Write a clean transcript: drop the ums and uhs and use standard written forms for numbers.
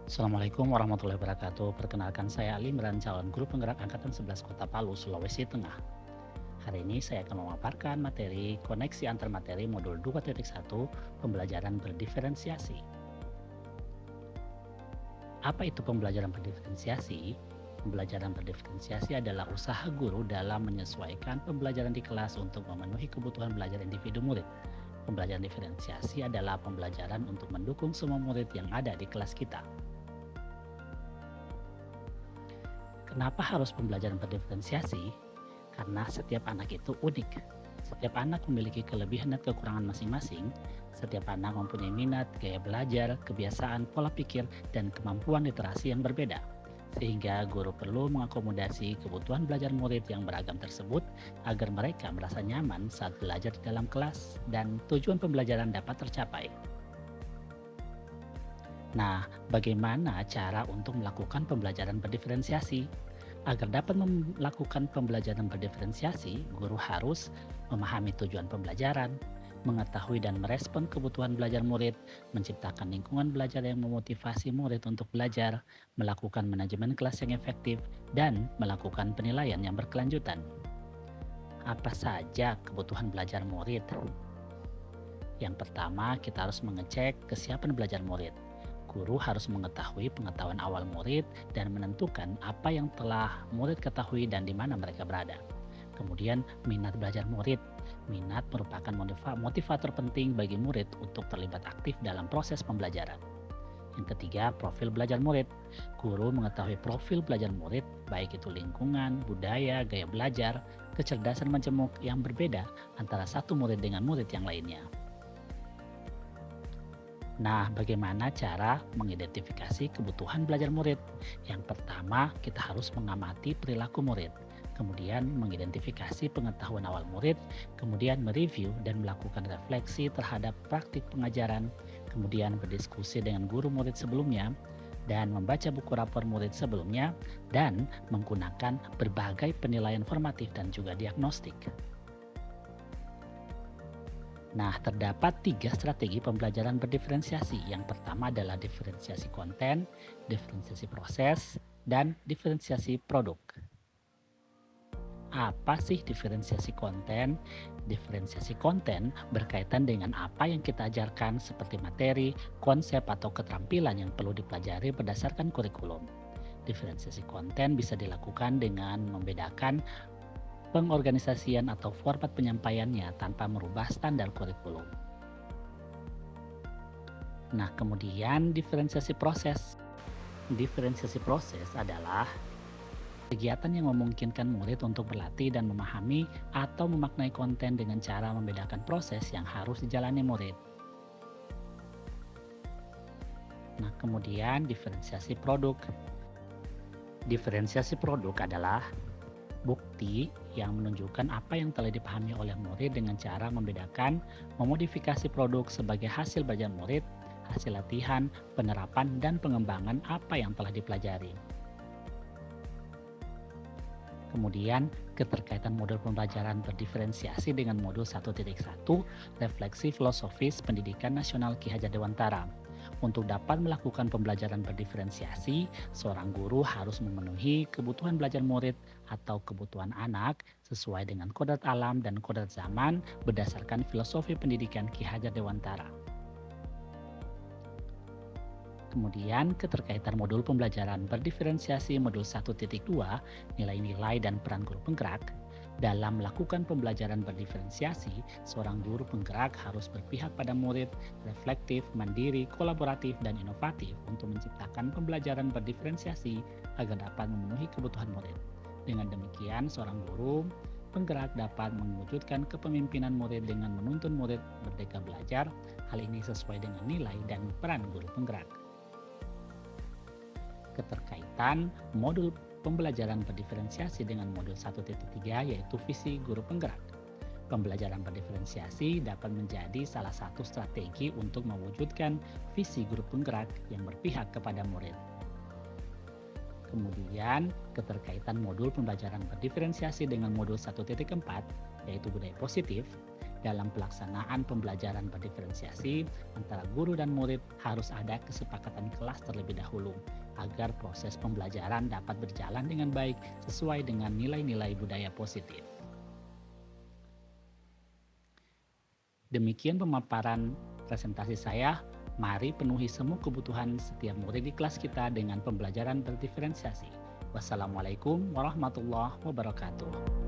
Assalamualaikum warahmatullahi wabarakatuh. Perkenalkan saya Ali Imran, calon guru penggerak angkatan 11 Kota Palu, Sulawesi Tengah. Hari ini saya akan memaparkan materi koneksi antar materi modul 2.1 pembelajaran berdiferensiasi. Apa itu pembelajaran berdiferensiasi? Pembelajaran berdiferensiasi adalah usaha guru dalam menyesuaikan pembelajaran di kelas untuk memenuhi kebutuhan belajar individu murid. Pembelajaran diferensiasi adalah pembelajaran untuk mendukung semua murid yang ada di kelas kita. Kenapa harus pembelajaran berdiferensiasi? Karena setiap anak itu unik. Setiap anak memiliki kelebihan dan kekurangan masing-masing. Setiap anak mempunyai minat, gaya belajar, kebiasaan, pola pikir, dan kemampuan literasi yang berbeda. Sehingga guru perlu mengakomodasi kebutuhan belajar murid yang beragam tersebut agar mereka merasa nyaman saat belajar di dalam kelas dan tujuan pembelajaran dapat tercapai. Nah, bagaimana cara untuk melakukan pembelajaran berdiferensiasi? Agar dapat melakukan pembelajaran berdiferensiasi, guru harus memahami tujuan pembelajaran, mengetahui dan merespon kebutuhan belajar murid, menciptakan lingkungan belajar yang memotivasi murid untuk belajar, melakukan manajemen kelas yang efektif, dan melakukan penilaian yang berkelanjutan. Apa saja kebutuhan belajar murid? Yang pertama, kita harus mengecek kesiapan belajar murid. Guru harus mengetahui pengetahuan awal murid dan menentukan apa yang telah murid ketahui dan di mana mereka berada. Kemudian, minat belajar murid. Minat merupakan motivator penting bagi murid untuk terlibat aktif dalam proses pembelajaran. Yang ketiga, profil belajar murid. Guru mengetahui profil belajar murid, baik itu lingkungan, budaya, gaya belajar, kecerdasan menjemuk yang berbeda antara satu murid dengan murid yang lainnya. Nah, bagaimana cara mengidentifikasi kebutuhan belajar murid? Yang pertama, kita harus mengamati perilaku murid, kemudian mengidentifikasi pengetahuan awal murid, kemudian mereview dan melakukan refleksi terhadap praktik pengajaran, kemudian berdiskusi dengan guru murid sebelumnya, dan membaca buku rapor murid sebelumnya, dan menggunakan berbagai penilaian formatif dan juga diagnostik. Nah, terdapat tiga strategi pembelajaran berdiferensiasi. Yang pertama adalah diferensiasi konten, diferensiasi proses, dan diferensiasi produk. Apa sih diferensiasi konten? Diferensiasi konten berkaitan dengan apa yang kita ajarkan seperti materi, konsep, atau keterampilan yang perlu dipelajari berdasarkan kurikulum. Diferensiasi konten bisa dilakukan dengan membedakan pengorganisasian atau format penyampaiannya tanpa merubah standar kurikulum. Nah, kemudian diferensiasi proses. Diferensiasi proses adalah kegiatan yang memungkinkan murid untuk berlatih dan memahami atau memaknai konten dengan cara membedakan proses yang harus dijalani murid. Nah, kemudian diferensiasi produk. Diferensiasi produk adalah bukti yang menunjukkan apa yang telah dipahami oleh murid dengan cara membedakan, memodifikasi produk sebagai hasil belajar murid, hasil latihan, penerapan, dan pengembangan apa yang telah dipelajari. Kemudian, keterkaitan modul pembelajaran berdiferensiasi dengan modul 1.1 Refleksi Filosofis Pendidikan Nasional Ki Hajar Dewantara. Untuk dapat melakukan pembelajaran berdiferensiasi, seorang guru harus memenuhi kebutuhan belajar murid atau kebutuhan anak sesuai dengan kodrat alam dan kodrat zaman berdasarkan filosofi pendidikan Ki Hajar Dewantara. Kemudian keterkaitan modul pembelajaran berdiferensiasi modul 1.2 nilai-nilai dan peran guru penggerak. Dalam melakukan pembelajaran berdiferensiasi, seorang guru penggerak harus berpihak pada murid, reflektif, mandiri, kolaboratif, dan inovatif untuk menciptakan pembelajaran berdiferensiasi agar dapat memenuhi kebutuhan murid. Dengan demikian, seorang guru penggerak dapat mewujudkan kepemimpinan murid dengan menuntun murid merdeka belajar. Hal ini sesuai dengan nilai dan peran guru penggerak. Keterkaitan modul pembelajaran berdiferensiasi dengan modul 1.3 yaitu visi guru penggerak. Pembelajaran berdiferensiasi dapat menjadi salah satu strategi untuk mewujudkan visi guru penggerak yang berpihak kepada murid. Kemudian, keterkaitan modul pembelajaran berdiferensiasi dengan modul 1.4 yaitu budaya positif. Dalam pelaksanaan pembelajaran berdiferensiasi antara guru dan murid harus ada kesepakatan kelas terlebih dahulu agar proses pembelajaran dapat berjalan dengan baik sesuai dengan nilai-nilai budaya positif. Demikian pemaparan presentasi saya. Mari penuhi semua kebutuhan setiap murid di kelas kita dengan pembelajaran berdiferensiasi. Wassalamualaikum warahmatullahi wabarakatuh.